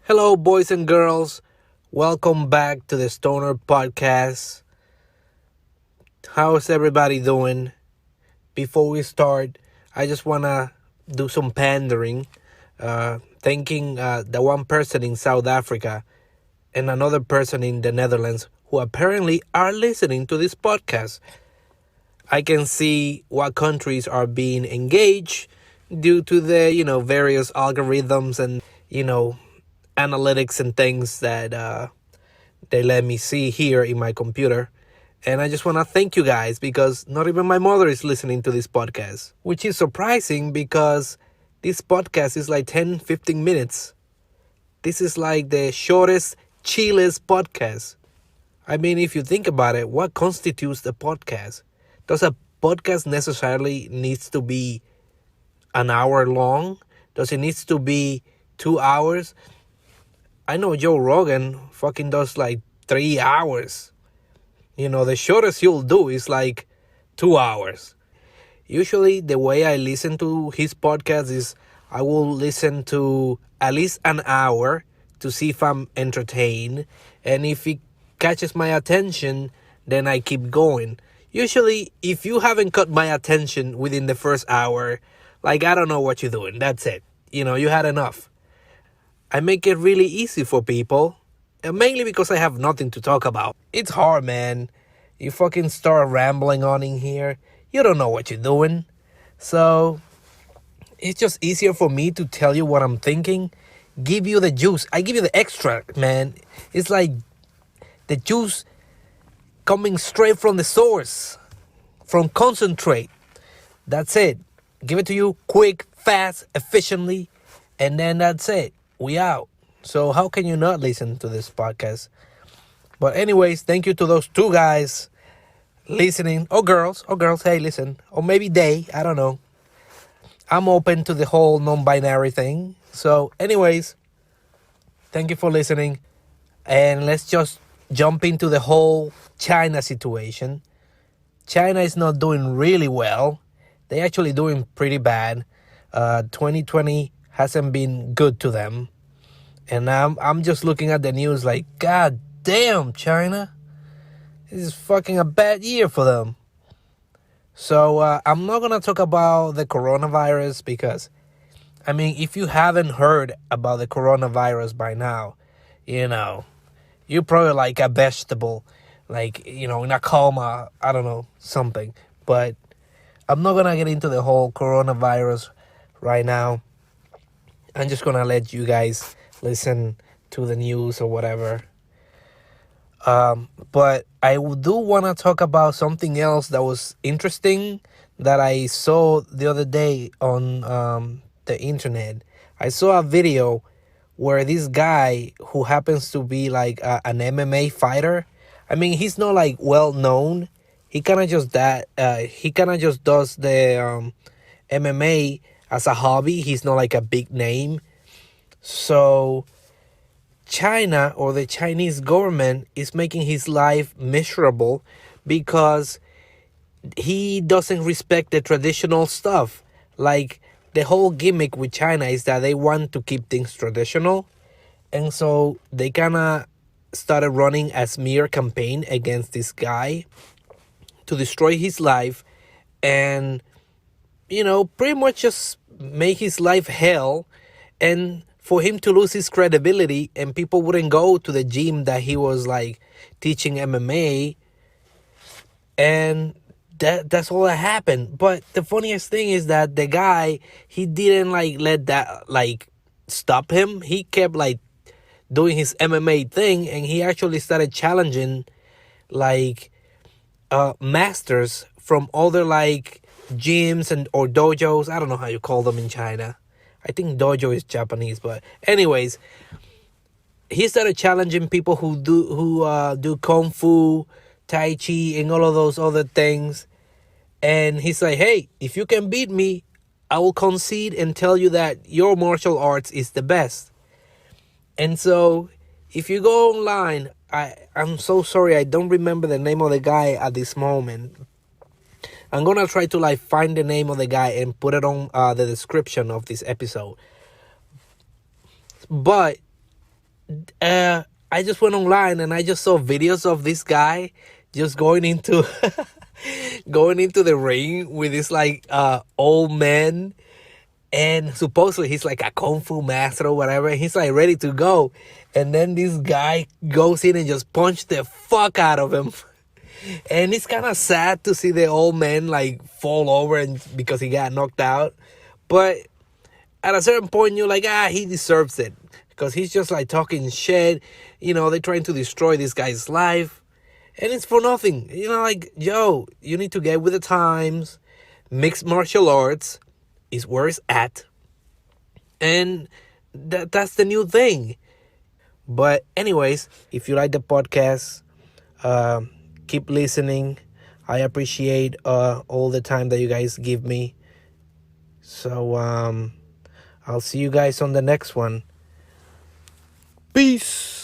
Hello, boys and girls. Welcome back to the Stonerd podcast. How's everybody doing? Before we start, I just want to do some pandering, thanking the one person in South Africa and another person in the Netherlands who apparently are listening to this podcast. I can see what countries are being engaged due to the, various algorithms and, analytics and things that they let me see here in my computer. And I just want to thank you guys because not even my mother is listening to this podcast, which is surprising because this podcast is like 10, 15 minutes. This is like the shortest, chillest podcast. I mean, if you think about it, what constitutes a podcast? Does a podcast necessarily needs to be an hour long? Does it needs to be 2 hours? I know Joe Rogan fucking does like 3 hours. The shortest he'll do is like 2 hours. Usually the way I listen to his podcast is I will listen to at least an hour to see if I'm entertained. And if it catches my attention, then I keep going. Usually, if you haven't caught my attention within the first hour, like, I don't know what you're doing. That's it. You had enough. I make it really easy for people, and mainly because I have nothing to talk about. It's hard, man. You fucking start rambling on in here. You don't know what you're doing. So, it's just easier for me to tell you what I'm thinking. Give you the juice. I give you the extract, man. It's like the juice coming straight from the source, from concentrate. That's it. Give it to you quick, fast, efficiently, and then that's it. We out. So how can you not listen to this podcast? But anyways, thank you to those two guys listening. Or girls, hey, listen. Or maybe they, I don't know. I'm open to the whole non-binary thing. So anyways, thank you for listening. And let's just jump into the whole China situation. China is not doing really well. They're actually doing pretty bad. 2020 hasn't been good to them. And I'm just looking at the news like, God damn, China. This is fucking a bad year for them. So I'm not going to talk about the coronavirus because, if you haven't heard about the coronavirus by now, you're probably like a vegetable, like, in a coma, I don't know, something. But I'm not going to get into the whole coronavirus right now. I'm just going to let you guys listen to the news or whatever. But I do want to talk about something else that was interesting that I saw the other day on the internet. I saw a video where this guy who happens to be like an MMA fighter, he's not like well known. He kind of just does the MMA as a hobby. He's not like a big name. So China or the Chinese government is making his life miserable because he doesn't respect the traditional stuff. Like, the whole gimmick with China is that they want to keep things traditional. And so they kind of started running a smear campaign against this guy to destroy his life and, pretty much just make his life hell and for him to lose his credibility and people wouldn't go to the gym that he was like teaching MMA. And that's all that happened. But the funniest thing is that the guy, he didn't like let that like stop him. He kept like doing his MMA thing and he actually started challenging like masters from other like gyms and or dojos. I don't know how you call them in China. I think dojo is Japanese, but anyways, he started challenging people who do kung fu, tai chi, and all of those other things. And he's like, hey, if you can beat me, I will concede and tell you that your martial arts is the best. And so if you go online, I'm so sorry, I don't remember the name of the guy at this moment. I'm going to try to like find the name of the guy and put it on the description of this episode. But I just went online and I just saw videos of this guy just going into going into the ring with this like old man, and supposedly he's like a kung fu master or whatever. He's like ready to go, and then this guy goes in and just punch the fuck out of him. And it's kind of sad to see the old man like fall over and because he got knocked out. But at a certain point, you're like, he deserves it because he's just like talking shit. They're trying to destroy this guy's life, and it's for nothing. Like, yo, you need to get with the times. Mixed martial arts is where it's at, and that's the new thing. But anyways, if you like the podcast, uh, keep listening. I appreciate all the time that you guys give me. So I'll see you guys on the next one. Peace.